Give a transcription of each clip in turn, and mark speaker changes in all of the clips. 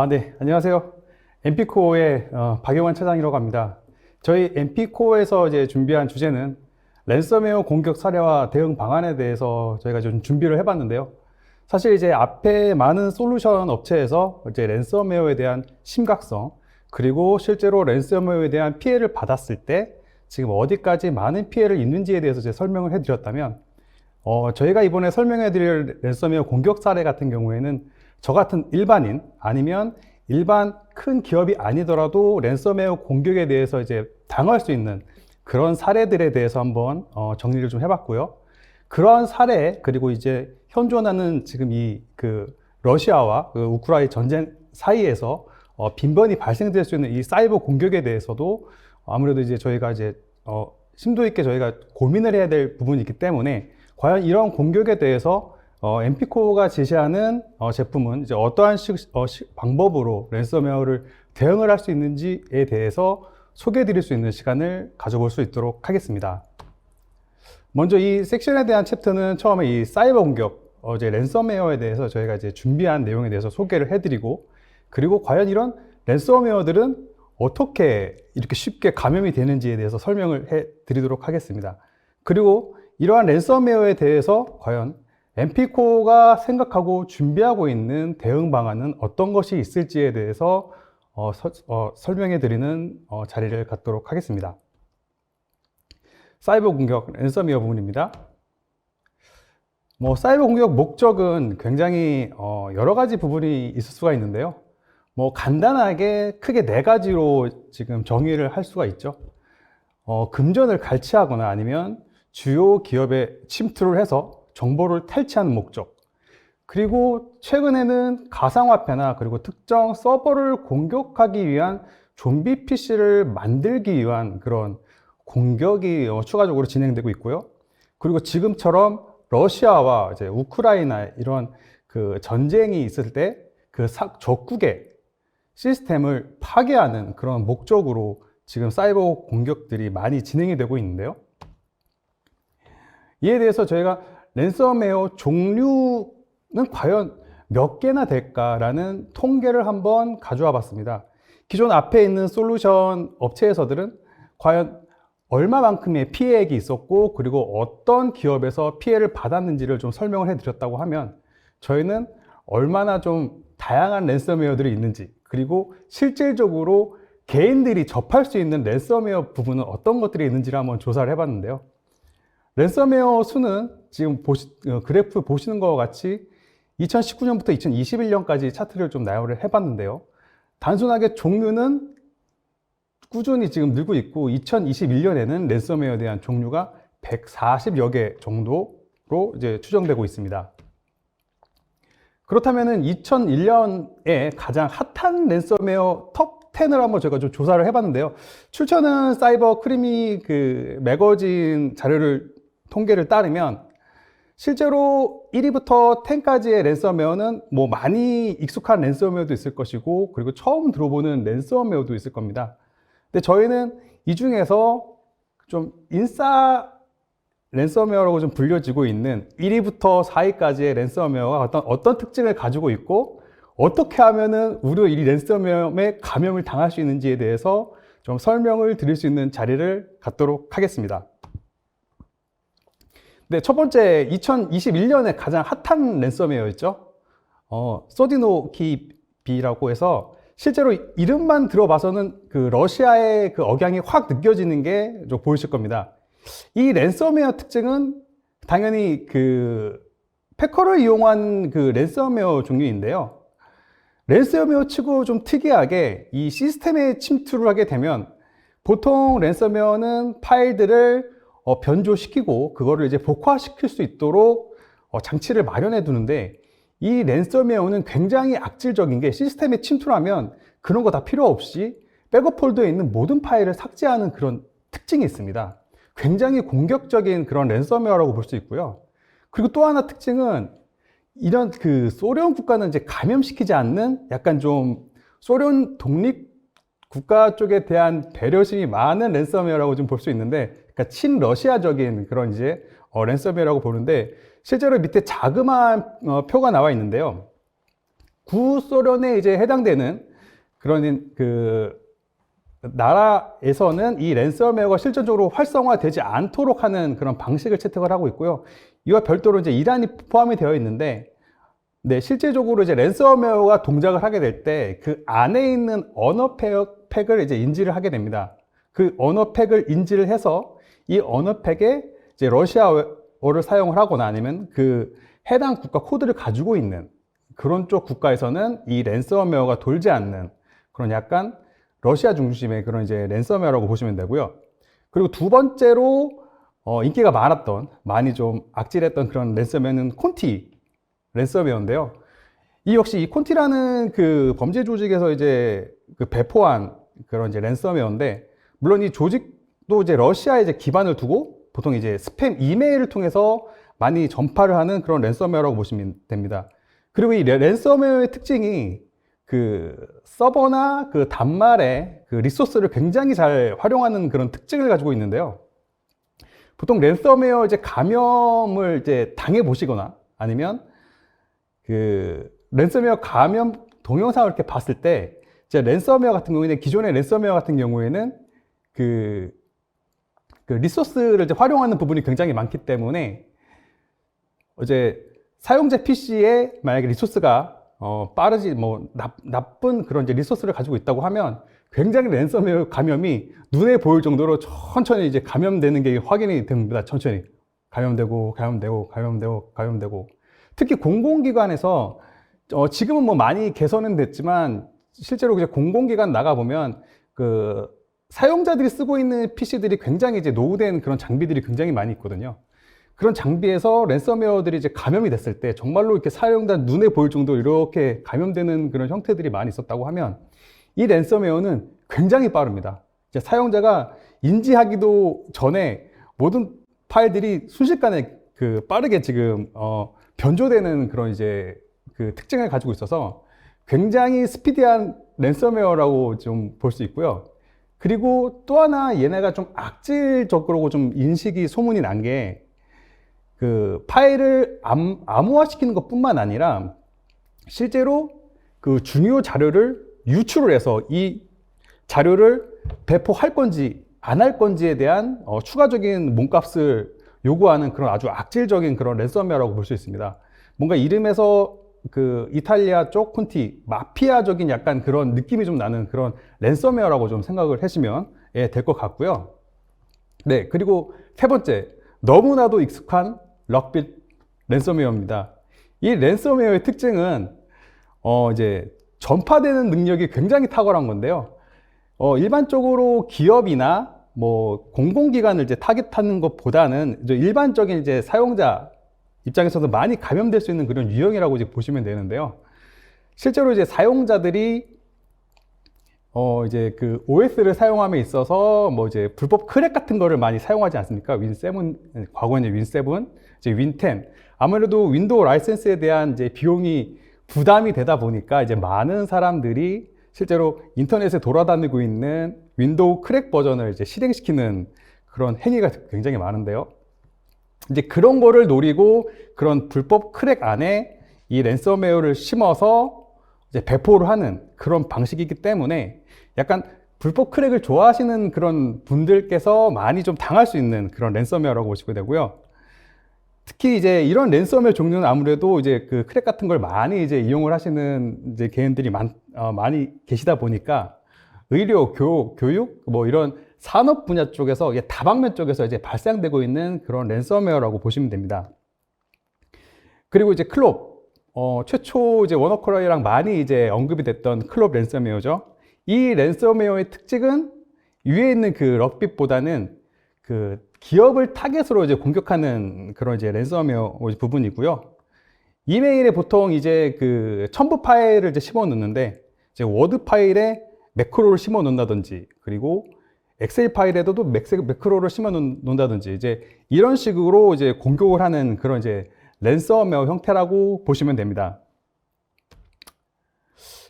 Speaker 1: 네, 안녕하세요. 엠피코어의 박용환 차장이라고 합니다. 저희 엠피코어에서 이제 준비한 주제는 랜섬웨어 공격 사례와 대응 방안에 대해서 저희가 좀 준비를 해봤는데요. 사실 이제 앞에 많은 솔루션 업체에서 이제 랜섬웨어에 대한 심각성, 그리고 실제로 랜섬웨어에 대한 피해를 받았을 때 지금 어디까지 많은 피해를 입는지에 대해서 이제 설명을 해드렸다면, 저희가 이번에 설명해드릴 랜섬웨어 공격 사례 같은 경우에는 저 같은 일반인 아니면 일반 큰 기업이 아니더라도 랜섬웨어 공격에 대해서 이제 당할 수 있는 그런 사례들에 대해서 한번 정리를 좀 해봤고요. 그러한 사례, 그리고 이제 현존하는 지금 러시아와 그 우크라이나 전쟁 사이에서 빈번히 발생될 수 있는 이 사이버 공격에 대해서도 아무래도 이제 저희가 이제 심도 있게 저희가 고민을 해야 될 부분이 있기 때문에 과연 이런 공격에 대해서 엠피코가 제시하는 제품은 이제 어떠한 방법으로 랜섬웨어를 대응을 할 수 있는지에 대해서 소개해 드릴 수 있는 시간을 가져볼 수 있도록 하겠습니다. 먼저 이 섹션에 대한 챕터는 처음에 이 사이버 공격, 이제 랜섬웨어에 대해서 저희가 이제 준비한 내용에 대해서 소개를 해 드리고, 그리고 과연 이런 랜섬웨어들은 어떻게 이렇게 쉽게 감염이 되는지에 대해서 설명을 해 드리도록 하겠습니다. 그리고 이러한 랜섬웨어에 대해서 과연 엠피코가 생각하고 준비하고 있는 대응 방안은 어떤 것이 있을지에 대해서 설명해 드리는 자리를 갖도록 하겠습니다. 사이버 공격, 랜섬웨어 부분입니다. 사이버 공격 목적은 굉장히 여러 가지 부분이 있을 수가 있는데요. 간단하게 크게 네 가지로 지금 정의를 할 수가 있죠. 금전을 갈취하거나 아니면 주요 기업에 침투를 해서 정보를 탈취하는 목적, 그리고 최근에는 가상화폐나 그리고 특정 서버를 공격하기 위한 좀비 PC를 만들기 위한 그런 공격이 추가적으로 진행되고 있고요. 그리고 지금처럼 러시아와 이제 우크라이나 이런 그 전쟁이 있을 때 그 적국의 시스템을 파괴하는 그런 목적으로 지금 사이버 공격들이 많이 진행이 되고 있는데요. 이에 대해서 저희가 랜섬웨어 종류는 과연 몇 개나 될까라는 통계를 한번 가져와 봤습니다. 기존 앞에 있는 솔루션 업체에서들은 과연 얼마만큼의 피해액이 있었고, 그리고 어떤 기업에서 피해를 받았는지를 좀 설명을 해 드렸다고 하면, 저희는 얼마나 좀 다양한 랜섬웨어들이 있는지, 그리고 실질적으로 개인들이 접할 수 있는 랜섬웨어 부분은 어떤 것들이 있는지를 한번 조사를 해 봤는데요. 랜섬웨어 수는 지금 그래프 보시는 것과 같이 2019년부터 2021년까지 차트를 좀 나열을 해봤는데요. 단순하게 종류는 꾸준히 지금 늘고 있고, 2021년에는 랜섬웨어에 대한 종류가 140여 개 정도로 이제 추정되고 있습니다. 그렇다면은 2001년에 가장 핫한 랜섬웨어 톱 10을 한번 제가 좀 조사를 해봤는데요. 출처는 사이버 크리미 그 매거진 자료를 통계를 따르면 실제로 1위부터 10까지의 랜섬웨어는 많이 익숙한 랜섬웨어도 있을 것이고, 그리고 처음 들어보는 랜섬웨어도 있을 겁니다. 근데 저희는 이 중에서 좀 인싸 랜섬웨어라고 좀 불려지고 있는 1위부터 4위까지의 랜섬웨어가 어떤 특징을 가지고 있고, 어떻게 하면은 우리 이 랜섬웨어에 감염을 당할 수 있는지에 대해서 좀 설명을 드릴 수 있는 자리를 갖도록 하겠습니다. 네, 첫 번째 2021년에 가장 핫한 랜섬웨어였죠. 소디노키비라고 해서 실제로 이름만 들어봐서는 그 러시아의 그 억양이 확 느껴지는 게 좀 보이실 겁니다. 이 랜섬웨어 특징은 당연히 그 패커를 이용한 그 랜섬웨어 종류인데요. 랜섬웨어 치고 좀 특이하게 이 시스템에 침투를 하게 되면 보통 랜섬웨어는 파일들을 변조시키고 그거를 이제 복화시킬 수 있도록 장치를 마련해 두는데, 이 랜섬웨어는 굉장히 악질적인 게 시스템에 침투하면 그런 거 다 필요 없이 백업 폴더에 있는 모든 파일을 삭제하는 그런 특징이 있습니다. 굉장히 공격적인 그런 랜섬웨어라고 볼 수 있고요. 그리고 또 하나 특징은 이런 그 소련 국가는 이제 감염시키지 않는 약간 좀 소련 독립 국가 쪽에 대한 배려심이 많은 랜섬웨어라고 좀 볼 수 있는데, 그러니까 친러시아적인 그런 이제 랜섬웨어라고 보는데, 실제로 밑에 자그마한 표가 나와 있는데요. 구소련에 이제 해당되는 그런 그 나라에서는 이 랜섬웨어가 실질적으로 활성화되지 않도록 하는 그런 방식을 채택을 하고 있고요. 이와 별도로 이제 이란이 포함이 되어 있는데, 네, 실제적으로 이제 랜섬웨어가 동작을 하게 될 때 그 안에 있는 언어 팩을 이제 인지를 하게 됩니다. 그 언어 팩을 인지를 해서 이 언어 팩에 이제 러시아어를 사용을 하거나 아니면 그 해당 국가 코드를 가지고 있는 그런 쪽 국가에서는 이 랜섬웨어가 돌지 않는 그런 약간 러시아 중심의 그런 이제 랜섬웨어라고 보시면 되고요. 그리고 두 번째로 인기가 많았던, 많이 좀 악질했던 그런 랜섬웨어는 콘티 랜섬웨어인데요. 이 역시 이 콘티라는 그 범죄 조직에서 이제 그 배포한 그런 이제 랜섬웨어인데, 물론 이 조직도 이제 러시아에 이제 기반을 두고 보통 이제 스팸 이메일을 통해서 많이 전파를 하는 그런 랜섬웨어라고 보시면 됩니다. 그리고 이 랜섬웨어의 특징이 그 서버나 그 단말의 그 리소스를 굉장히 잘 활용하는 그런 특징을 가지고 있는데요. 보통 랜섬웨어 이제 감염을 이제 당해 보시거나 아니면 그 랜섬웨어 감염 동영상을 이렇게 봤을 때 이제 랜섬웨어 같은 경우에는 기존의 랜섬웨어 같은 경우에는 그 리소스를 이제 활용하는 부분이 굉장히 많기 때문에 이제 사용자 PC에 만약에 리소스가 빠르지 뭐 나쁜 그런 이제 리소스를 가지고 있다고 하면 굉장히 랜섬웨어 감염이 눈에 보일 정도로 천천히 이제 감염되는 게 확인이 됩니다. 천천히 감염되고 특히 공공기관에서 지금은 뭐 많이 개선은 됐지만 실제로 이제 공공기관 나가 보면 그 사용자들이 쓰고 있는 PC들이 굉장히 이제 노후된 그런 장비들이 굉장히 많이 있거든요. 그런 장비에서 랜섬웨어들이 이제 감염이 됐을 때 정말로 이렇게 사용자 눈에 보일 정도로 이렇게 감염되는 그런 형태들이 많이 있었다고 하면 이 랜섬웨어는 굉장히 빠릅니다. 이제 사용자가 인지하기도 전에 모든 파일들이 순식간에 그 빠르게 지금 변조되는 그런 이제 그 특징을 가지고 있어서 굉장히 스피디한 랜섬웨어라고 좀 볼 수 있고요. 그리고 또 하나 얘네가 좀 악질적으로 좀 인식이 소문이 난 게 그 파일을 암호화시키는 것뿐만 아니라 실제로 그 중요 자료를 유출을 해서 이 자료를 배포할 건지 안 할 건지에 대한 추가적인 몸값을 요구하는 그런 아주 악질적인 그런 랜섬웨어라고 볼 수 있습니다. 뭔가 이름에서 그 이탈리아 쪽 콘티 마피아적인 약간 그런 느낌이 좀 나는 그런 랜섬웨어라고 좀 생각을 하시면 될 것 같고요. 네, 그리고 세 번째, 너무나도 익숙한 럭빗 랜섬웨어입니다. 이 랜섬웨어의 특징은 이제 전파되는 능력이 굉장히 탁월한 건데요. 일반적으로 기업이나 뭐 공공기관을 이제 타깃하는 것보다는 이제 일반적인 이제 사용자 입장에서도 많이 감염될 수 있는 그런 유형이라고 이제 보시면 되는데요. 실제로 이제 사용자들이 이제 그 OS를 사용함에 있어서 뭐 이제 불법 크랙 같은 거를 많이 사용하지 않습니까? 윈7, 과거에는 윈7, 이제 윈10. 아무래도 윈도우 라이센스에 대한 이제 비용이 부담이 되다 보니까 이제 많은 사람들이 실제로 인터넷에 돌아다니고 있는 윈도우 크랙 버전을 이제 실행시키는 그런 행위가 굉장히 많은데요. 이제 그런 거를 노리고 그런 불법 크랙 안에 이 랜섬웨어를 심어서 이제 배포를 하는 그런 방식이기 때문에 약간 불법 크랙을 좋아하시는 그런 분들께서 많이 좀 당할 수 있는 그런 랜섬웨어라고 보시면 되고요. 특히 이제 이런 랜섬웨어 종류는 아무래도 이제 그 크랙 같은 걸 많이 이제 이용을 하시는 이제 개인들이 많이 계시다 보니까 의료, 교육, 뭐 이런 산업 분야 쪽에서 다방면 쪽에서 이제 발생되고 있는 그런 랜섬웨어라고 보시면 됩니다. 그리고 이제 클롭, 최초 이제 워너크라이랑 많이 이제 언급이 됐던 클롭 랜섬웨어죠. 이 랜섬웨어의 특징은 위에 있는 그 럭빗보다는 그 기업을 타겟으로 이제 공격하는 그런 이제 랜섬웨어 부분이고요. 이메일에 보통 이제 그 첨부 파일을 이제 심어 놓는데 이제 워드 파일에 매크로를 심어 놓는다든지 그리고 엑셀 파일에도 매크로를 심어 놓는다든지 이제 이런 식으로 이제 공격을 하는 그런 이제 랜섬웨어 형태라고 보시면 됩니다.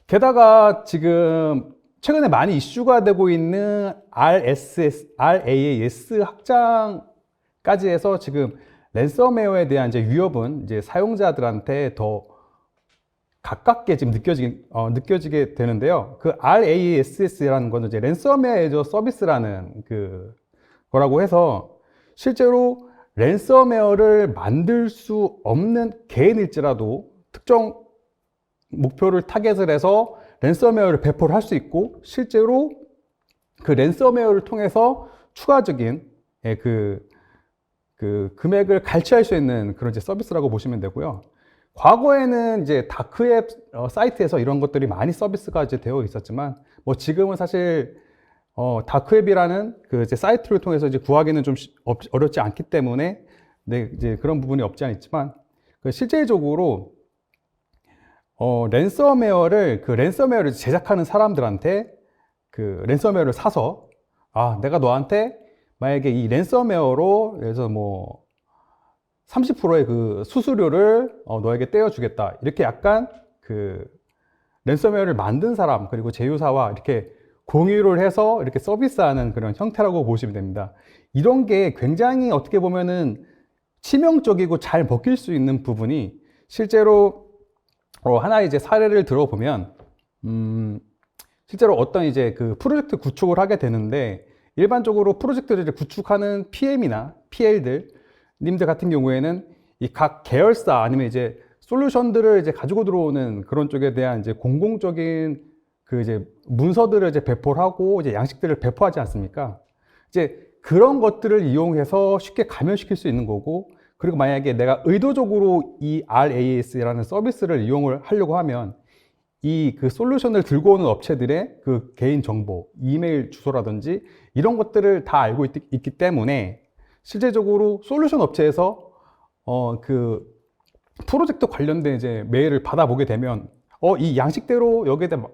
Speaker 1: 게다가 지금 최근에 많이 이슈가 되고 있는 RAS 확장까지 해서 지금 랜섬웨어에 대한 이제 위협은 이제 사용자들한테 더 가깝게 지금 느껴지게 되는데요. 그 RASS라는 거는 이제 랜섬웨어 애저 서비스라는 거라고 해서 실제로 랜섬웨어를 만들 수 없는 개인일지라도 특정 목표를 타겟을 해서 랜섬웨어를 배포를 할 수 있고, 실제로 그 랜섬웨어를 통해서 추가적인 금액을 갈취할 수 있는 그런 이제 서비스라고 보시면 되고요. 과거에는 이제 다크웹 사이트에서 이런 것들이 많이 서비스가 이제 되어 있었지만, 뭐 지금은 사실 다크웹이라는 그 이제 사이트를 통해서 이제 구하기는 좀 어렵지 않기 때문에 이제 그런 부분이 없지 않아 있지만, 실제적으로 랜섬웨어를 제작하는 사람들한테 그 랜섬웨어를 사서, 내가 너한테 만약에 이 랜섬웨어로 그래서 뭐 30%의 그 수수료를 너에게 떼어주겠다, 이렇게 약간 그 랜섬웨어를 만든 사람 그리고 제휴사와 이렇게 공유를 해서 이렇게 서비스하는 그런 형태라고 보시면 됩니다. 이런 게 굉장히 어떻게 보면은 치명적이고 잘 먹힐 수 있는 부분이, 실제로 하나의 이제 사례를 들어보면, 실제로 어떤 이제 그 프로젝트 구축을 하게 되는데, 일반적으로 프로젝트를 구축하는 PM이나 PL들 님들 같은 경우에는 이 각 계열사 아니면 이제 솔루션들을 이제 가지고 들어오는 그런 쪽에 대한 이제 공공적인 그 이제 문서들을 이제 배포를 하고 이제 양식들을 배포하지 않습니까? 이제 그런 것들을 이용해서 쉽게 감염시킬 수 있는 거고, 그리고 만약에 내가 의도적으로 이 RAS라는 서비스를 이용을 하려고 하면 이 그 솔루션을 들고 오는 업체들의 그 개인 정보, 이메일 주소라든지 이런 것들을 다 알고 있기 때문에, 실제적으로 솔루션 업체에서 그 프로젝트 관련된 이제 메일을 받아보게 되면 이 양식대로 여기에다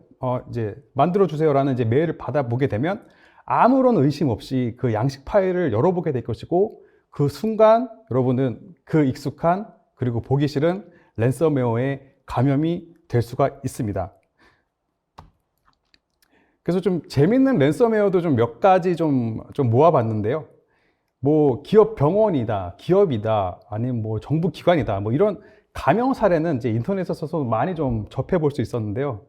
Speaker 1: 이제 만들어 주세요라는 이제 메일을 받아보게 되면 아무런 의심 없이 그 양식 파일을 열어보게 될 것이고, 그 순간 여러분은 그 익숙한 그리고 보기 싫은 랜섬웨어에 감염이 될 수가 있습니다. 그래서 좀 재밌는 랜섬웨어도 좀 몇 가지 좀 모아봤는데요. 뭐 기업 병원이다, 기업이다, 아니면 뭐 정부 기관이다, 뭐 이런 가명 사례는 이제 인터넷에서 많이 좀 접해볼 수 있었는데요.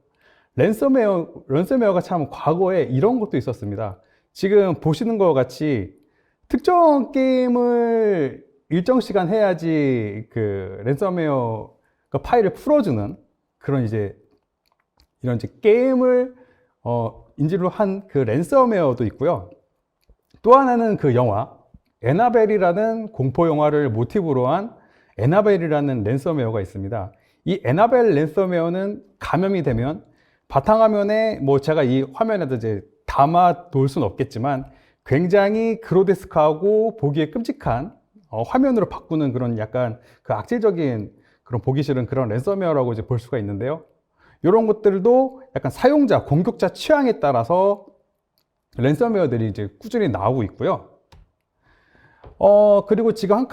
Speaker 1: 랜섬웨어가 참 과거에 이런 것도 있었습니다. 지금 보시는 것과 같이 특정 게임을 일정 시간 해야지 그 랜섬웨어 그 파일을 풀어주는 그런 이런 이제 게임을 인지로 한 그 랜섬웨어도 있고요. 또 하나는 그 영화 에나벨이라는 공포 영화를 모티브로 한 에나벨이라는 랜섬웨어가 있습니다. 이 에나벨 랜섬웨어는 감염이 되면 바탕화면에 뭐 제가 이 화면에도 이제 담아 놓을 수는 없겠지만 굉장히 그로데스크하고 보기에 끔찍한 화면으로 바꾸는 그런 약간 그 악질적인 그런 보기 싫은 그런 랜섬웨어라고 이제 볼 수가 있는데요. 이런 것들도 약간 사용자, 공격자 취향에 따라서 랜섬웨어들이 이제 꾸준히 나오고 있고요. 그리고 지금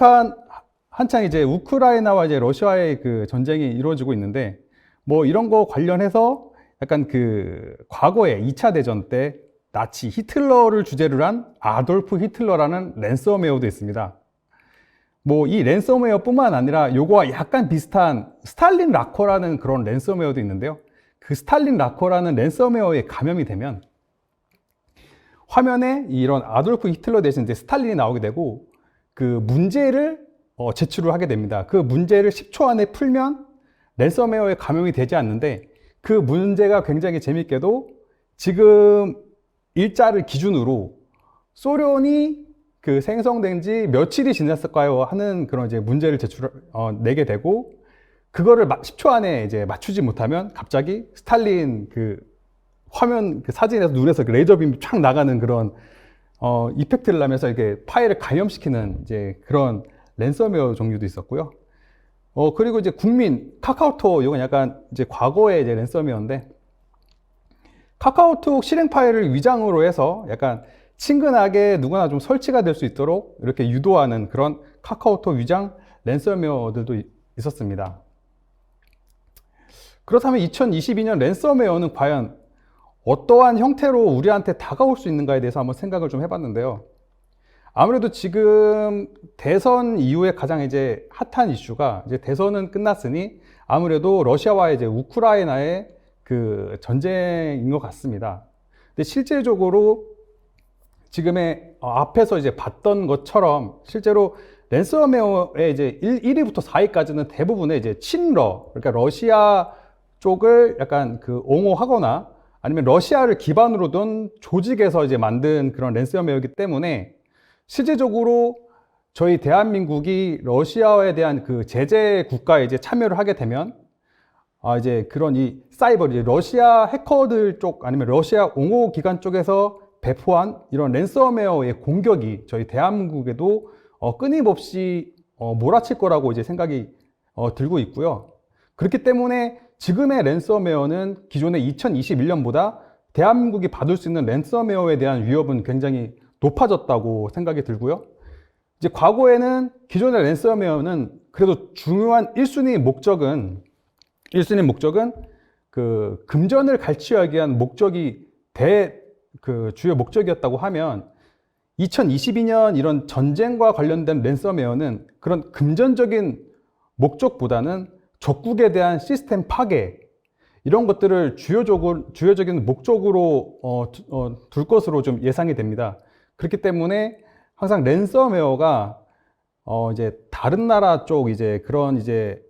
Speaker 1: 한창 이제 우크라이나와 이제 러시아의 그 전쟁이 이루어지고 있는데, 뭐 이런 거 관련해서 약간 그 과거에 2차 대전 때 나치 히틀러를 주제로 한 아돌프 히틀러라는 랜섬웨어도 있습니다. 뭐 이 랜섬웨어 뿐만 아니라 요거와 약간 비슷한 스탈린 라커라는 그런 랜섬웨어도 있는데요. 그 스탈린 라커라는 랜섬웨어에 감염이 되면 화면에 이런 아돌프 히틀러 대신 이제 스탈린이 나오게 되고, 그 문제를 제출을 하게 됩니다. 그 문제를 10초 안에 풀면 랜섬웨어에 감염이 되지 않는데, 그 문제가 굉장히 재밌게도 지금 일자를 기준으로 소련이 그 생성된 지 며칠이 지났을까요 하는 그런 이제 문제를 내게 되고, 그거를 10초 안에 이제 맞추지 못하면 갑자기 스탈린 그 화면 그 사진에서 눈에서 그 레이저빔이 쫙 나가는 그런 이펙트를 나면서 이렇게 파일을 감염시키는 이제 그런 랜섬웨어 종류도 있었고요. 그리고 이제 카카오톡, 이건 약간 이제 과거의 이제 랜섬웨어인데, 카카오톡 실행 파일을 위장으로 해서 약간 친근하게 누구나 좀 설치가 될 수 있도록 이렇게 유도하는 그런 카카오톡 위장 랜섬웨어들도 있었습니다. 그렇다면 2022년 랜섬웨어는 과연 어떠한 형태로 우리한테 다가올 수 있는가에 대해서 한번 생각을 좀 해봤는데요. 아무래도 지금 대선 이후에 가장 이제 핫한 이슈가, 이제 대선은 끝났으니 아무래도 러시아와의 이제 우크라이나의 그 전쟁인 것 같습니다. 근데 실제적으로 지금의 앞에서 이제 봤던 것처럼 실제로 랜섬웨어의 이제 1위부터 4위까지는 대부분의 이제 친러, 그러니까 러시아 쪽을 약간 그 옹호하거나 아니면 러시아를 기반으로 둔 조직에서 이제 만든 그런 랜섬웨어이기 때문에 실제적으로 저희 대한민국이 러시아에 대한 그 제재 국가에 이제 참여를 하게 되면 이제 그런 이 사이버, 이제 러시아 해커들 쪽 아니면 러시아 옹호 기관 쪽에서 배포한 이런 랜섬웨어의 공격이 저희 대한민국에도 끊임없이 몰아칠 거라고 이제 생각이 들고 있고요. 그렇기 때문에 지금의 랜섬웨어는 기존의 2021년보다 대한민국이 받을 수 있는 랜섬웨어에 대한 위협은 굉장히 높아졌다고 생각이 들고요. 이제 과거에는 기존의 랜섬웨어는 그래도 중요한 1순위 목적은 그 금전을 갈취하기 위한 목적이 그 주요 목적이었다고 하면 2022년 이런 전쟁과 관련된 랜섬웨어는 그런 금전적인 목적보다는 적국에 대한 시스템 파괴 이런 것들을 주요적인 목적으로 둘 것으로 좀 예상이 됩니다. 그렇기 때문에 항상 랜섬웨어가 이제 다른 나라 쪽 이제 그런 이제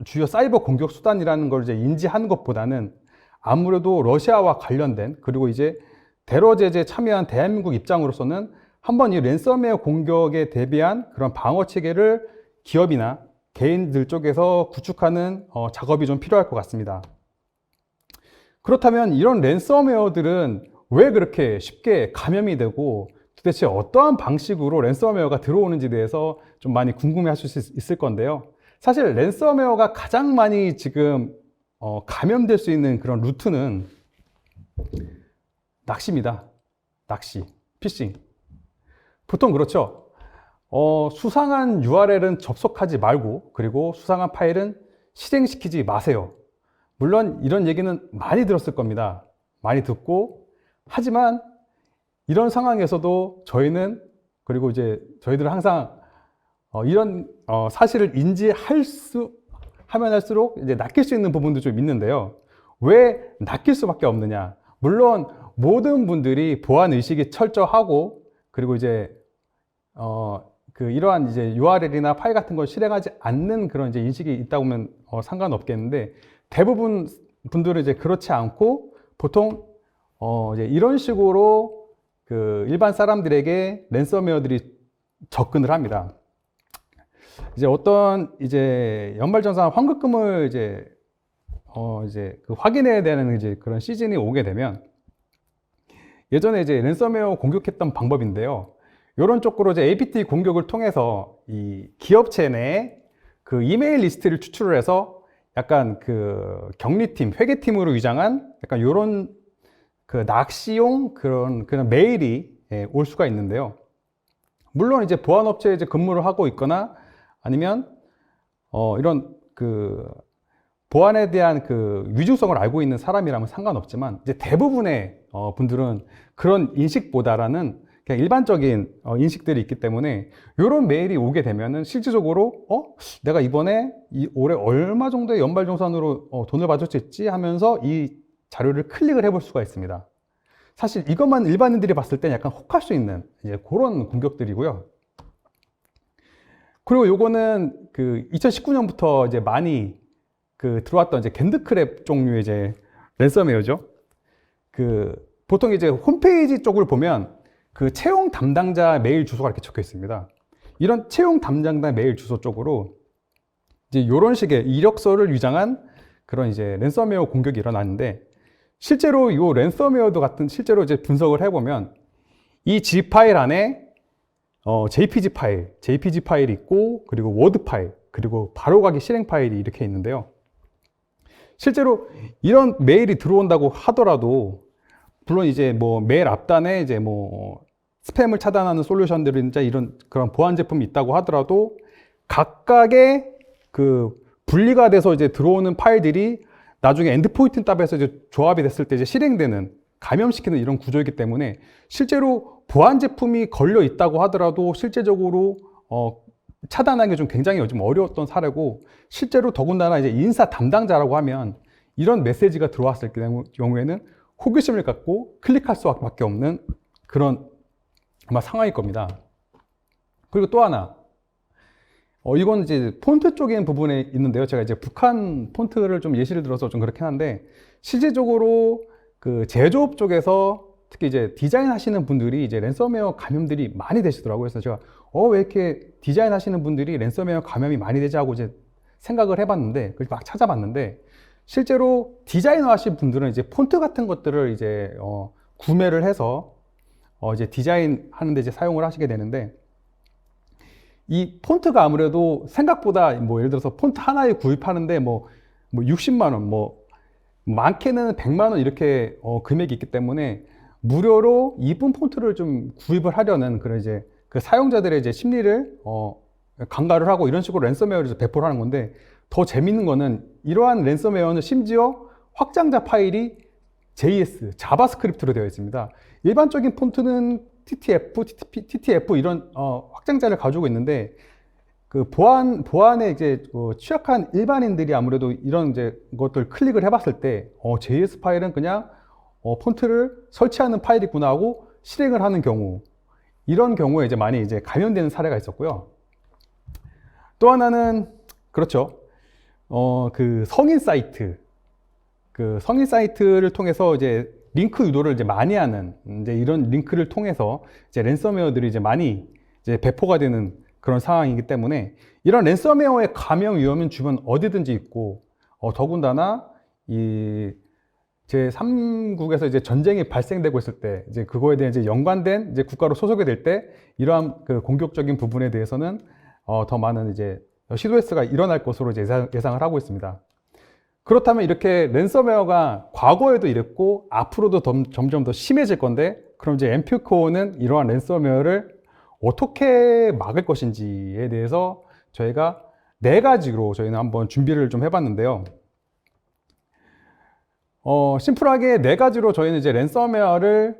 Speaker 1: 주요 사이버 공격 수단이라는 걸 이제 인지하는 것보다는 아무래도 러시아와 관련된 그리고 이제 테러 제재에 참여한 대한민국 입장으로서는 한번 이 랜섬웨어 공격에 대비한 그런 방어 체계를 기업이나 개인들 쪽에서 구축하는 작업이 좀 필요할 것 같습니다. 그렇다면 이런 랜섬웨어들은 왜 그렇게 쉽게 감염이 되고 도대체 어떠한 방식으로 랜섬웨어가 들어오는지에 대해서 좀 많이 궁금해 하실 수 있을 건데요. 사실 랜섬웨어가 가장 많이 지금 감염될 수 있는 그런 루트는 낚시입니다. 낚시, 피싱. 보통 그렇죠. 수상한 URL은 접속하지 말고 그리고 수상한 파일은 실행시키지 마세요. 물론 이런 얘기는 많이 들었을 겁니다. 많이 듣고 하지만 이런 상황에서도 저희는 그리고 이제 저희들은 항상 이런 사실을 하면 할수록 이제 낚일 수 있는 부분도 좀 있는데요. 왜 낚일 수밖에 없느냐? 물론 모든 분들이 보안 의식이 철저하고 그리고 이제 이러한 이제 URL이나 파일 같은 걸 실행하지 않는 그런 이제 인식이 있다 보면 상관없겠는데 대부분 분들은 이제 그렇지 않고 보통 이제 이런 식으로 그 일반 사람들에게 랜섬웨어들이 접근을 합니다. 이제 어떤 이제 연말정산 환급금을 이제 그 확인해야 되는 이제 그런 시즌이 오게 되면 예전에 이제 랜섬웨어 공격했던 방법인데요. 이런 쪽으로 이제 APT 공격을 통해서 이 기업체 내에 그 이메일 리스트를 추출을 해서 약간 그 격리팀, 회계팀으로 위장한 약간 이런 그 낚시용 그런 메일이 올 수가 있는데요. 물론 이제 보안업체에 이제 근무를 하고 있거나 아니면 이런 그 보안에 대한 그 위중성을 알고 있는 사람이라면 상관없지만 이제 대부분의 분들은 그런 인식보다라는 그냥 일반적인 인식들이 있기 때문에 이런 메일이 오게 되면은 실질적으로 내가 이번에 올해 얼마 정도의 연말정산으로 돈을 받을 수 있지 하면서 이 자료를 클릭을 해볼 수가 있습니다. 사실 이것만 일반인들이 봤을 때 약간 혹할 수 있는 이제 그런 공격들이고요. 그리고 요거는 그 2019년부터 이제 많이 그 들어왔던 이제 겐드크랩 종류의 이제 랜섬웨어죠. 그 보통 이제 홈페이지 쪽을 보면 그 채용 담당자 메일 주소가 이렇게 적혀 있습니다. 이런 채용 담당자 메일 주소 쪽으로 이제 이런 식의 이력서를 위장한 그런 이제 랜섬웨어 공격이 일어나는데 실제로 이 랜섬웨어도 같은 실제로 이제 분석을 해보면 이 G 파일 안에 JPG 파일이 있고 그리고 워드 파일 그리고 바로가기 실행 파일이 이렇게 있는데요. 실제로 이런 메일이 들어온다고 하더라도 물론 이제 뭐 메일 앞단에 이제 뭐 스팸을 차단하는 솔루션들이나 이런 그런 보안 제품이 있다고 하더라도 각각의 그 분리가 돼서 이제 들어오는 파일들이 나중에 엔드포인트 탑에서 이제 조합이 됐을 때 이제 실행되는 감염시키는 이런 구조이기 때문에 실제로 보안 제품이 걸려 있다고 하더라도 실제적으로 차단하기 좀 굉장히 요즘 어려웠던 사례고, 실제로 더군다나 이제 인사 담당자라고 하면 이런 메시지가 들어왔을 경우에는 호기심을 갖고 클릭할 수밖에 없는 그런 아마 상황일 겁니다. 그리고 또 하나, 이건 이제 폰트 쪽인 부분에 있는데요. 제가 이제 북한 폰트를 좀 예시를 들어서 좀 그렇긴 한데, 실질적으로 그 제조업 쪽에서 특히 이제 디자인 하시는 분들이 이제 랜섬웨어 감염들이 많이 되시더라고요. 그래서 제가 왜 이렇게 디자인 하시는 분들이 랜섬웨어 감염이 많이 되지 하고 이제 생각을 해봤는데, 그걸 막 찾아봤는데, 실제로 디자이너 하신 분들은 이제 폰트 같은 것들을 이제 구매를 해서 이제 디자인 하는데 이제 사용을 하시게 되는데, 이 폰트가 아무래도 생각보다 뭐 예를 들어서 폰트 하나에 구입하는데 뭐 60만 원, 뭐 많게는 100만 원 이렇게 금액이 있기 때문에 무료로 이쁜 폰트를 좀 구입을 하려는 그런 이제 그 사용자들의 이제 심리를 강가를 하고 이런 식으로 랜섬웨어를 배포를 하는 건데, 더 재밌는 거는 이러한 랜섬웨어는 심지어 확장자 파일이 JS, 자바스크립트로 되어 있습니다. 일반적인 폰트는 TTF, TTF 이런 확장자를 가지고 있는데, 그 보안에 이제 취약한 일반인들이 아무래도 이런 이제 것들 클릭을 해봤을 때 JS 파일은 그냥 폰트를 설치하는 파일이구나 하고 실행을 하는 경우, 이런 경우에 이제 많이 이제 감염되는 사례가 있었고요. 또 하나는 그렇죠. 그 성인 사이트를 통해서 이제 링크 유도를 이제 많이 하는 이제 이런 링크를 통해서 이제 랜섬웨어들이 이제 많이 이제 배포가 되는 그런 상황이기 때문에, 이런 랜섬웨어의 감염 위험은 주변 어디든지 있고, 더군다나 이 제3국에서 이제 전쟁이 발생되고 있을 때 이제 그거에 대해 이제 연관된 이제 국가로 소속이 될 때 이러한 그 공격적인 부분에 대해서는 더 많은 이제 시도 횟수가 일어날 것으로 이제 예상을 하고 있습니다. 그렇다면 이렇게 랜섬웨어가 과거에도 이랬고 앞으로도 점점 더 심해질 건데, 그럼 이제 엠피코어는 이러한 랜섬웨어를 어떻게 막을 것인지에 대해서 저희가 4가지로 저희는 한번 준비를 좀 해봤는데요. 심플하게 4가지로 저희는 이제 랜섬웨어를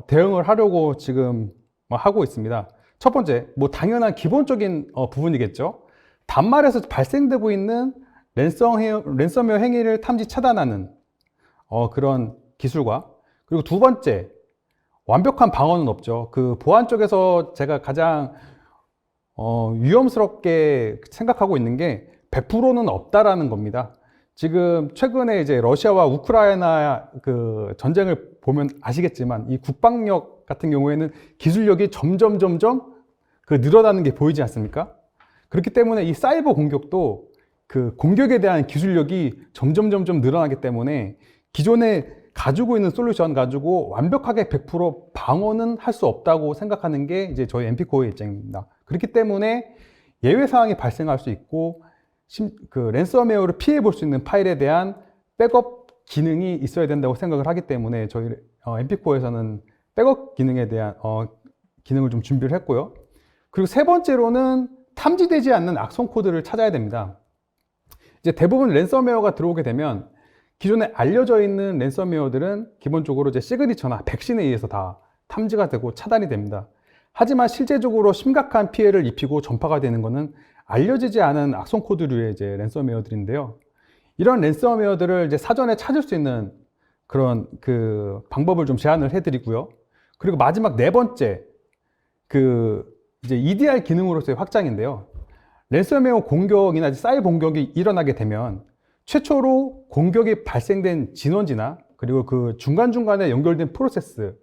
Speaker 1: 대응을 하려고 지금 하고 있습니다. 첫 번째, 뭐 당연한 기본적인 부분이겠죠. 단말에서 발생되고 있는 랜섬웨어 행위를 탐지 차단하는 그런 기술과, 그리고 두 번째, 완벽한 방어는 없죠. 그 보안 쪽에서 제가 가장 위험스럽게 생각하고 있는 게 100%는 없다라는 겁니다. 지금 최근에 이제 러시아와 우크라이나 그 전쟁을 보면 아시겠지만, 이 국방력 같은 경우에는 기술력이 점점 그 늘어나는 게 보이지 않습니까? 그렇기 때문에 이 사이버 공격도 그 공격에 대한 기술력이 점점 늘어나기 때문에 기존에 가지고 있는 솔루션 가지고 완벽하게 100% 방어는 할 수 없다고 생각하는 게 이제 저희 엠피코어의 입장입니다. 그렇기 때문에 예외 사항이 발생할 수 있고, 그 랜섬웨어를 피해 볼 수 있는 파일에 대한 백업 기능이 있어야 된다고 생각을 하기 때문에 저희 엠피코어에서는 백업 기능에 대한 기능을 좀 준비를 했고요. 그리고 세 번째로는 탐지되지 않는 악성 코드를 찾아야 됩니다. 이제 대부분 랜섬웨어가 들어오게 되면 기존에 알려져 있는 랜섬웨어들은 기본적으로 이제 시그니처나 백신에 의해서 다 탐지가 되고 차단이 됩니다. 하지만 실제적으로 심각한 피해를 입히고 전파가 되는 것은 알려지지 않은 악성 코드류의 이제 랜섬웨어들인데요. 이런 랜섬웨어들을 이제 사전에 찾을 수 있는 그런 그 방법을 좀 제안을 해드리고요. 그리고 마지막 4번째, 그 이제 EDR 기능으로서의 확장인데요. 랜섬웨어 공격이나 사이버 공격이 일어나게 되면 최초로 공격이 발생된 진원지나 그리고 그 중간중간에 연결된 프로세스,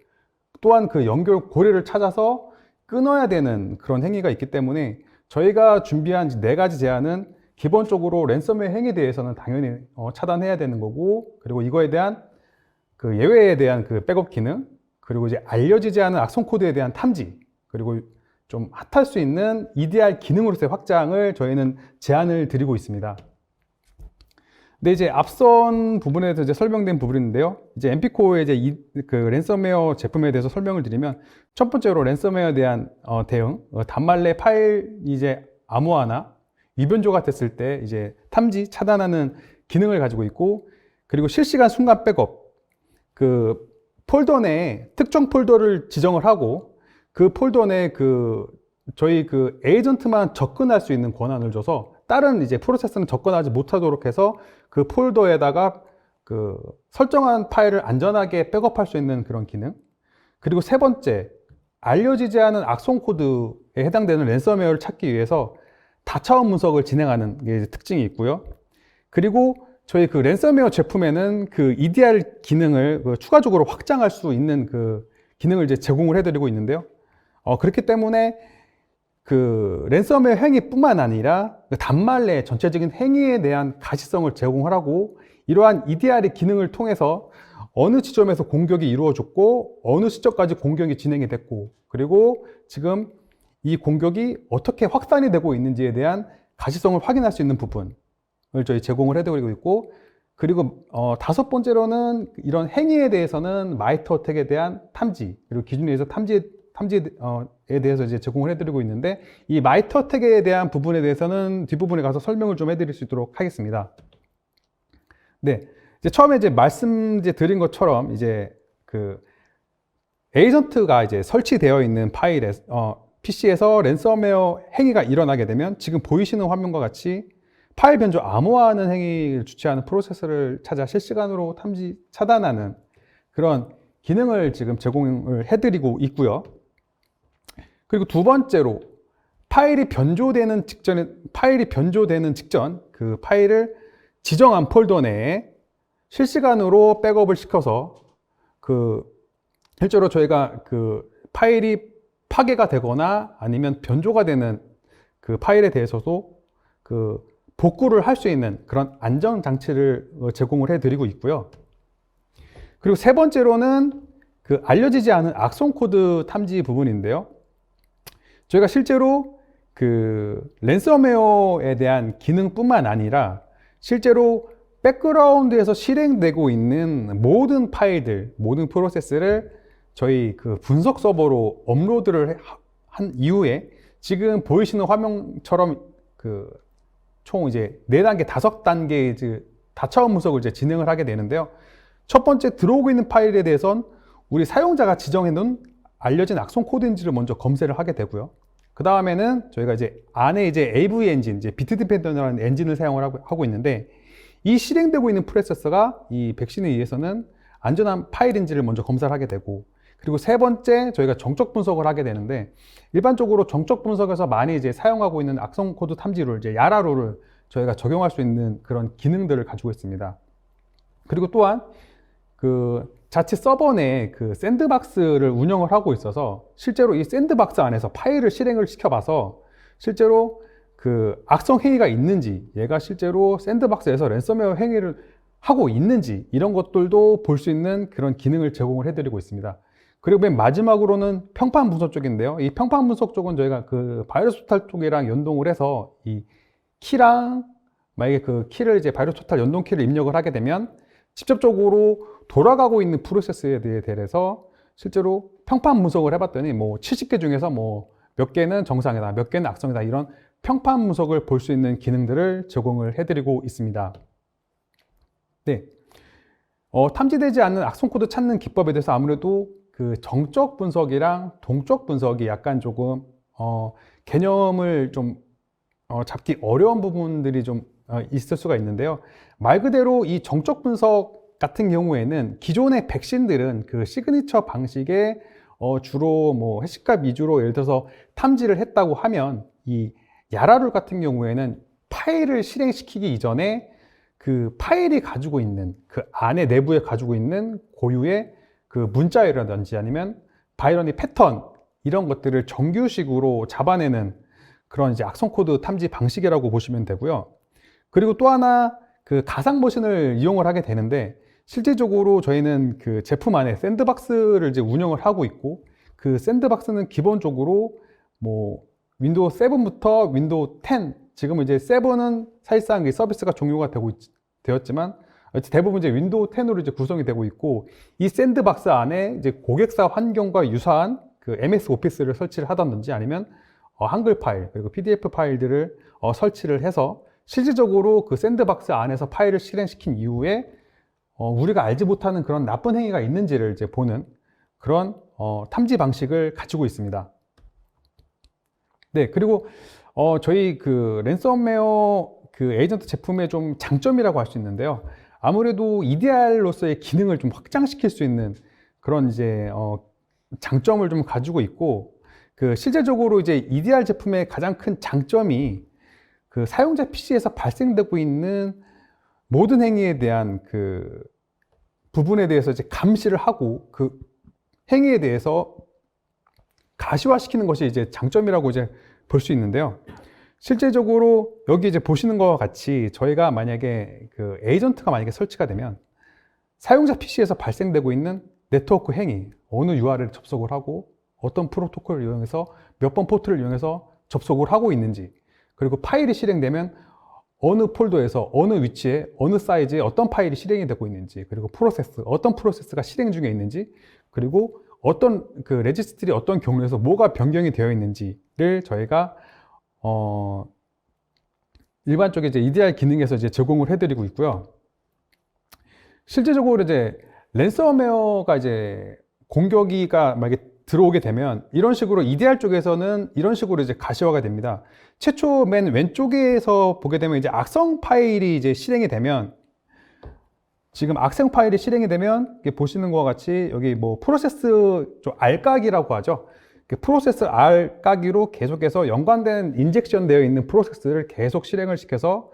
Speaker 1: 또한 그 연결 고리를 찾아서 끊어야 되는 그런 행위가 있기 때문에 저희가 준비한 4가지 제안은 기본적으로 랜섬웨어 행위에 대해서는 당연히 차단해야 되는 거고, 그리고 이거에 대한 그 예외에 대한 그 백업 기능, 그리고 이제 알려지지 않은 악성 코드에 대한 탐지, 그리고 좀 핫할 수 있는 EDR 기능으로서의 확장을 저희는 제안을 드리고 있습니다. 근데 이제 앞선 부분에서 이제 설명된 부분인데요. 이제 엠피코어의 이제 그 랜섬웨어 제품에 대해서 설명을 드리면, 첫 번째로 랜섬웨어에 대한 대응, 단말 내 파일 이제 암호화나 위변조가 됐을 때 이제 탐지 차단하는 기능을 가지고 있고, 그리고 실시간 순간 백업, 그 폴더 내에 특정 폴더를 지정을 하고 그 폴더 내에 그 저희 그 에이전트만 접근할 수 있는 권한을 줘서 다른 이제 프로세스는 접근하지 못하도록 해서 그 폴더에다가 그 설정한 파일을 안전하게 백업할 수 있는 그런 기능. 그리고 세 번째, 알려지지 않은 악성 코드에 해당되는 랜섬웨어를 찾기 위해서 다차원 분석을 진행하는 게 특징이 있고요. 그리고 저희 그 랜섬웨어 제품에는 그 EDR 기능을 추가적으로 확장할 수 있는 그 기능을 이제 제공을 해드리고 있는데요. 그렇기 때문에 그 랜섬웨어 행위뿐만 아니라 그 단말의 전체적인 행위에 대한 가시성을 제공을 하고, 이러한 EDR 기능을 통해서 어느 지점에서 공격이 이루어졌고 어느 시점까지 공격이 진행이 됐고, 그리고 지금 이 공격이 어떻게 확산이 되고 있는지에 대한 가시성을 확인할 수 있는 부분을 저희 제공을 해드리고 있고, 그리고 다섯 번째로는 이런 행위에 대해서는 마이터 어택에 대한 탐지, 그리고 기준에 의해서 탐지에 대해서 이제 제공을 해드리고 있는데, 이 마이터 어택에 대한 부분에 대해서는 뒷부분에 가서 설명을 좀 해드릴 수 있도록 하겠습니다. 네, 이제 처음에 이제 드린 것처럼 이제 그 에이전트가 이제 설치되어 있는 파일에 PC에서 랜섬웨어 행위가 일어나게 되면 지금 보이시는 화면과 같이 파일 변조 암호화하는 행위를 주체하는 프로세서를 찾아 실시간으로 탐지 차단하는 그런 기능을 지금 제공을 해드리고 있고요. 그리고 두 번째로 파일이 변조되는 직전 그 파일을 지정한 폴더 내에 실시간으로 백업을 시켜서 그 실제로 저희가 그 파일이 파괴가 되거나 아니면 변조가 되는 그 파일에 대해서도 그 복구를 할 수 있는 그런 안전 장치를 제공을 해드리고 있고요. 그리고 세 번째로는 그 알려지지 않은 악성 코드 탐지 부분인데요. 저희가 실제로 그 랜섬웨어에 대한 기능뿐만 아니라 실제로 백그라운드에서 실행되고 있는 모든 파일들, 모든 프로세스를 저희 그 분석 서버로 업로드를 한 이후에 지금 보이시는 화면처럼 그 총 이제 4단계, 5단계의 이제 다차원 분석을 이제 진행을 하게 되는데요. 첫 번째 들어오고 있는 파일에 대해선 우리 사용자가 지정해 놓은 알려진 악성 코드인지를 먼저 검색을 하게 되고요. 그 다음에는 저희가 이제 안에 이제 AV 엔진, 이제 비트 디펜더라는 엔진을 사용을 하고 있는데, 이 실행되고 있는 프로세서가 이 백신에 의해서는 안전한 파일인지를 먼저 검사를 하게 되고, 그리고 세 번째 저희가 정적 분석을 하게 되는데, 일반적으로 정적 분석에서 많이 이제 사용하고 있는 악성 코드 탐지를 이제 야라로를 저희가 적용할 수 있는 그런 기능들을 가지고 있습니다. 그리고 또한 그 자체 서버 내에 그 샌드박스를 운영을 하고 있어서 실제로 이 샌드박스 안에서 파일을 실행을 시켜봐서 실제로 그 악성 행위가 있는지, 얘가 실제로 샌드박스에서 랜섬웨어 행위를 하고 있는지, 이런 것들도 볼 수 있는 그런 기능을 제공을 해드리고 있습니다. 그리고 맨 마지막으로는 평판 분석 쪽인데요. 이 평판 분석 쪽은 저희가 그 바이러스 토탈 쪽이랑 연동을 해서 이 키랑 만약에 그 키를 이제 바이러스 토탈 연동 키를 입력을 하게 되면 직접적으로 돌아가고 있는 프로세스에 대해서 실제로 평판 분석을 해봤더니 뭐 70개 중에서 뭐 몇 개는 정상이다, 몇 개는 악성이다, 이런 평판 분석을 볼 수 있는 기능들을 제공을 해드리고 있습니다. 네, 탐지되지 않는 악성 코드 찾는 기법에 대해서 아무래도 그 정적 분석이랑 동적 분석이 약간 조금 개념을 좀 잡기 어려운 부분들이 좀 있을 수가 있는데요. 말 그대로 이 정적 분석 같은 경우에는 기존의 백신들은 그 시그니처 방식의 주로 뭐 해시값 위주로 예를 들어서 탐지를 했다고 하면, 이 야라룰 같은 경우에는 파일을 실행시키기 이전에 그 파일이 가지고 있는 그 안에 내부에 가지고 있는 고유의 그 문자열이라든지 아니면 바이너리 패턴, 이런 것들을 정규식으로 잡아내는 그런 이제 악성 코드 탐지 방식이라고 보시면 되고요. 그리고 또 하나 그 가상 머신을 이용을 하게 되는데, 실질적으로 저희는 그 제품 안에 샌드박스를 이제 운영을 하고 있고, 그 샌드박스는 기본적으로 뭐 윈도우 7부터 윈도우 10, 지금 이제 7은 사실상 이 서비스가 종료가 되었지만 대부분 이제 윈도우 10으로 이제 구성이 되고 있고, 이 샌드박스 안에 이제 고객사 환경과 유사한 그 MS 오피스를 설치를 하든지 아니면 한글 파일 그리고 PDF 파일들을 설치를 해서 실질적으로 그 샌드박스 안에서 파일을 실행시킨 이후에 우리가 알지 못하는 그런 나쁜 행위가 있는지를 이제 보는 그런 탐지 방식을 가지고 있습니다. 네, 그리고 저희 그 랜섬웨어 그 에이전트 제품의 좀 장점이라고 할 수 있는데요. 아무래도 EDR로서의 기능을 좀 확장시킬 수 있는 그런 이제 장점을 좀 가지고 있고, 그 실제적으로 이제 EDR 제품의 가장 큰 장점이 그 사용자 PC에서 발생되고 있는 모든 행위에 대한 그 부분에 대해서 이제 감시를 하고 그 행위에 대해서 가시화시키는 것이 이제 장점이라고 이제 볼 수 있는데요. 실제적으로 여기 이제 보시는 것과 같이 저희가 만약에 그 에이전트가 만약에 설치가 되면 사용자 PC에서 발생되고 있는 네트워크 행위, 어느 URL에 접속을 하고 어떤 프로토콜을 이용해서 몇 번 포트를 이용해서 접속을 하고 있는지, 그리고 파일이 실행되면 어느 폴더에서 어느 위치에 어느 사이즈에 어떤 파일이 실행이 되고 있는지, 그리고 프로세스, 어떤 프로세스가 실행 중에 있는지, 그리고 어떤 그 레지스트리 어떤 경로에서 뭐가 변경이 되어 있는지를 저희가 일반적인 이제 EDR 기능에서 이제 제공을 해드리고 있고요. 실제적으로 이제 랜섬웨어가 이제 공격이가 만약에 들어오게 되면 이런 식으로 EDR 쪽에서는 이런 식으로 이제 가시화가 됩니다. 최초 맨 왼쪽에서 보게 되면 이제 악성 파일이 이제 실행이 되면, 지금 악성 파일이 실행이 되면 보시는 것과 같이 여기 뭐 프로세스 좀 알까기라고 하죠. 프로세스 알까기로 계속해서 연관된 인젝션 되어 있는 프로세스를 계속 실행을 시켜서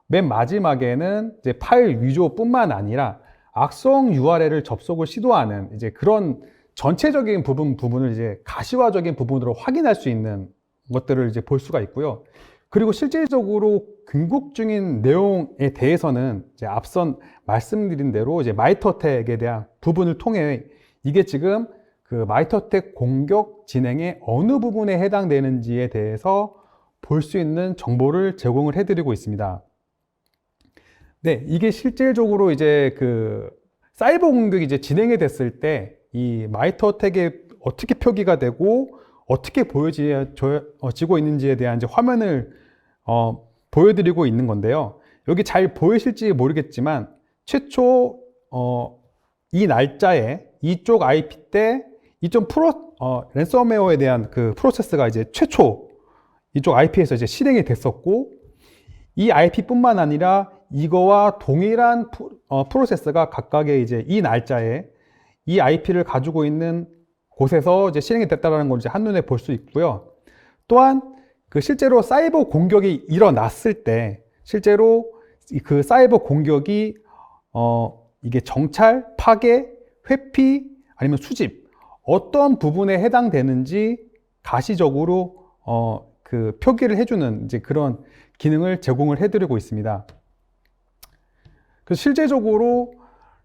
Speaker 1: 맨 마지막에는 이제 파일 위조뿐만 아니라 악성 URL을 접속을 시도하는 이제 그런 전체적인 부분을 이제 가시화적인 부분으로 확인할 수 있는 것들을 이제 볼 수가 있고요. 그리고 실질적으로 궁극 중인 내용에 대해서는 이제 앞선 말씀드린 대로 이제 마이터택에 대한 부분을 통해 이게 지금 그 마이터택 공격 진행의 어느 부분에 해당되는지에 대해서 볼 수 있는 정보를 제공을 해드리고 있습니다. 네, 이게 실질적으로 이제 그 사이버 공격이 이제 진행이 됐을 때 이 마이터택에 어떻게 표기가 되고 어떻게 보여지고 있는지에 대한 이제 화면을 보여드리고 있는 건데요. 여기 잘 보이실지 모르겠지만 최초 이 날짜에 이쪽 IP 때 이쪽 랜섬웨어에 대한 그 프로세스가 이제 최초 이쪽 IP에서 이제 실행이 됐었고, 이 IP뿐만 아니라 이거와 동일한 프로세스가 각각의 이제 이 날짜에 이 IP를 가지고 있는 곳에서 이제 실행이 됐다는 걸 이제 한눈에 볼 수 있고요. 또한 그 실제로 사이버 공격이 일어났을 때 실제로 그 사이버 공격이 이게 정찰, 파괴, 회피 아니면 수집 어떤 부분에 해당되는지 가시적으로 그 표기를 해주는 이제 그런 기능을 제공을 해드리고 있습니다. 그래서 실제적으로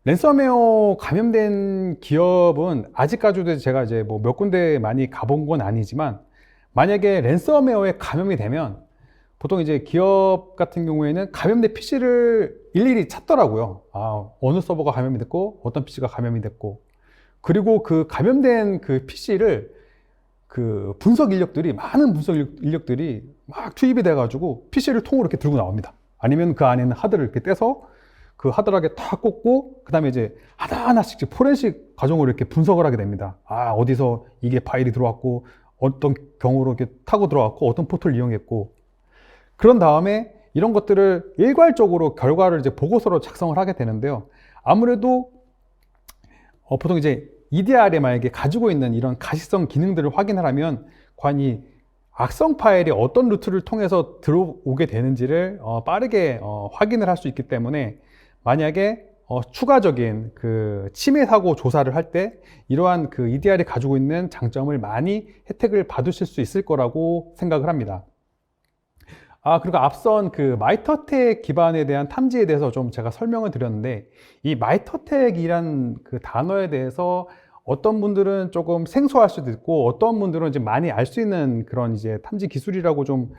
Speaker 1: 랜섬웨어 감염된 기업은 아직까지도 제가 이제 뭐 몇 군데 많이 가본 건 아니지만, 만약에 랜섬웨어에 감염이 되면 보통 이제 기업 같은 경우에는 감염된 PC를 일일이 찾더라고요. 아, 어느 서버가 감염이 됐고 어떤 PC가 감염이 됐고, 그리고 그 감염된 그 PC를 그 분석 인력들이 많은 분석 인력들이 막 투입이 돼 가지고 PC를 통으로 이렇게 들고 나옵니다. 아니면 그 안에 있는 하드를 이렇게 떼서 그 하드락에 탁 꽂고 그 다음에 이제 하나하나씩 포렌식 과정으로 이렇게 분석을 하게 됩니다. 아, 어디서 이게 파일이 들어왔고 어떤 경우로 이렇게 타고 들어왔고 어떤 포트를 이용했고, 그런 다음에 이런 것들을 일괄적으로 결과를 이제 보고서로 작성을 하게 되는데요. 아무래도 보통 이제 EDR에 만약에 가지고 있는 이런 가시성 기능들을 확인하려면 과연 이 악성 파일이 어떤 루트를 통해서 들어오게 되는지를 빠르게 확인을 할 수 있기 때문에, 만약에 추가적인 그 침해 사고 조사를 할 때 이러한 그 EDR이 가지고 있는 장점을 많이 혜택을 받으실 수 있을 거라고 생각을 합니다. 그리고 앞선 그 마이터텍 기반에 대한 탐지에 대해서 좀 제가 설명을 드렸는데, 이 마이터텍이란 그 단어에 대해서 어떤 분들은 조금 생소할 수도 있고 어떤 분들은 이제 많이 알 수 있는 그런 이제 탐지 기술이라고 좀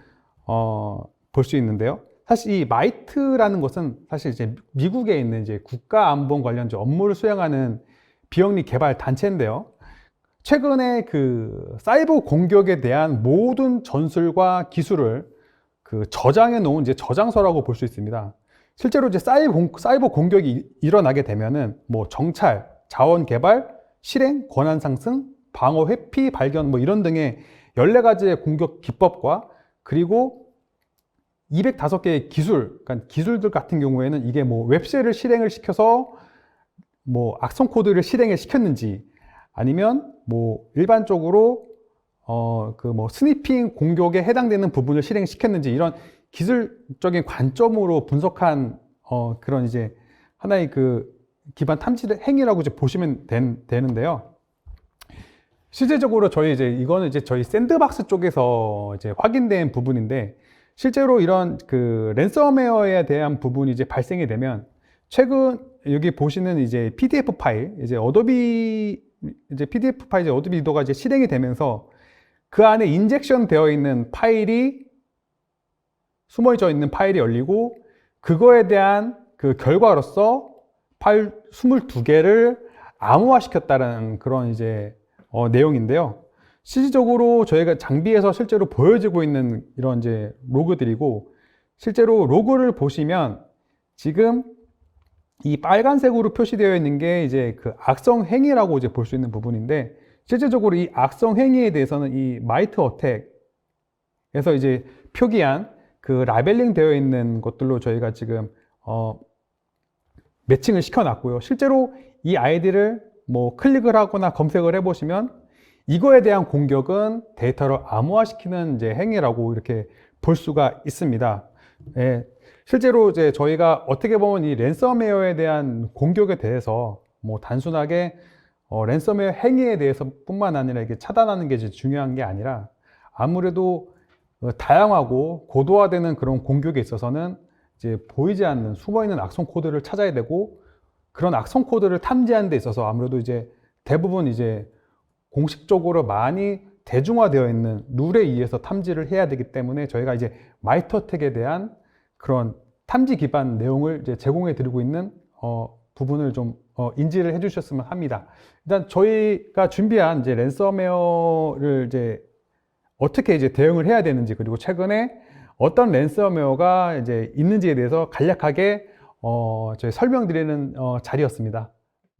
Speaker 1: 볼 수 있는데요. 사실 이 마이트라는 것은 사실 이제 미국에 있는 이제 국가안보 관련 업무를 수행하는 비영리 개발 단체인데요. 최근에 그 사이버 공격에 대한 모든 전술과 기술을 그 저장해 놓은 이제 저장소라고 볼 수 있습니다. 실제로 이제 사이버 공격이 일어나게 되면은 뭐 정찰, 자원 개발, 실행, 권한 상승, 방어 회피, 발견 뭐 이런 등의 14가지의 공격 기법과 그리고 205개의 기술, 그러니까 기술들 같은 경우에는 이게 뭐 웹쉘을 실행을 시켜서 뭐 악성 코드를 실행을 시켰는지 아니면 뭐 일반적으로 그 뭐 스니핑 공격에 해당되는 부분을 실행시켰는지 이런 기술적인 관점으로 분석한 그런 이제 하나의 그 기반 탐지 행위라고 이제 보시면 되는데요. 실제적으로 저희 이제 이거는 이제 저희 샌드박스 쪽에서 이제 확인된 부분인데 실제로 이런 그 랜섬웨어에 대한 부분이 이제 발생이 되면 최근 여기 보시는 이제 PDF 파일 이제 어도비 이제 PDF 파일 이제 어도비 리더가 이제 실행이 되면서 그 안에 인젝션 되어 있는 파일이 숨어져 있는 파일이 열리고 그거에 대한 그 결과로서 파일 22개를 암호화시켰다는 그런 이제 내용인데요. 실질적으로 저희가 장비에서 실제로 보여지고 있는 이런 이제 로그들이고 실제로 로그를 보시면 지금 이 빨간색으로 표시되어 있는 게 이제 그 악성 행위라고 이제 볼 수 있는 부분인데 실제적으로 이 악성 행위에 대해서는 이 마이트 어택에서 이제 표기한 그 라벨링 되어 있는 것들로 저희가 지금 매칭을 시켜 놨고요. 실제로 이 아이디를 뭐 클릭을 하거나 검색을 해 보시면 이거에 대한 공격은 데이터를 암호화시키는 이제 행위라고 이렇게 볼 수가 있습니다. 예, 실제로 이제 저희가 어떻게 보면 이 랜섬웨어에 대한 공격에 대해서 뭐 단순하게 랜섬웨어 행위에 대해서 뿐만 아니라 이게 차단하는 게 이제 중요한 게 아니라 아무래도 다양하고 고도화되는 그런 공격에 있어서는 이제 보이지 않는 숨어 있는 악성 코드를 찾아야 되고 그런 악성 코드를 탐지하는 데 있어서 아무래도 이제 대부분 이제 공식적으로 많이 대중화되어 있는 룰에 의해서 탐지를 해야 되기 때문에 저희가 이제 마이터텍에 대한 그런 탐지 기반 내용을 이제 제공해 드리고 있는 부분을 좀 인지를 해 주셨으면 합니다. 일단 저희가 준비한 이제 랜섬웨어를 이제 어떻게 이제 대응을 해야 되는지 그리고 최근에 어떤 랜섬웨어가 이제 있는지에 대해서 간략하게 저희 설명드리는 자리였습니다.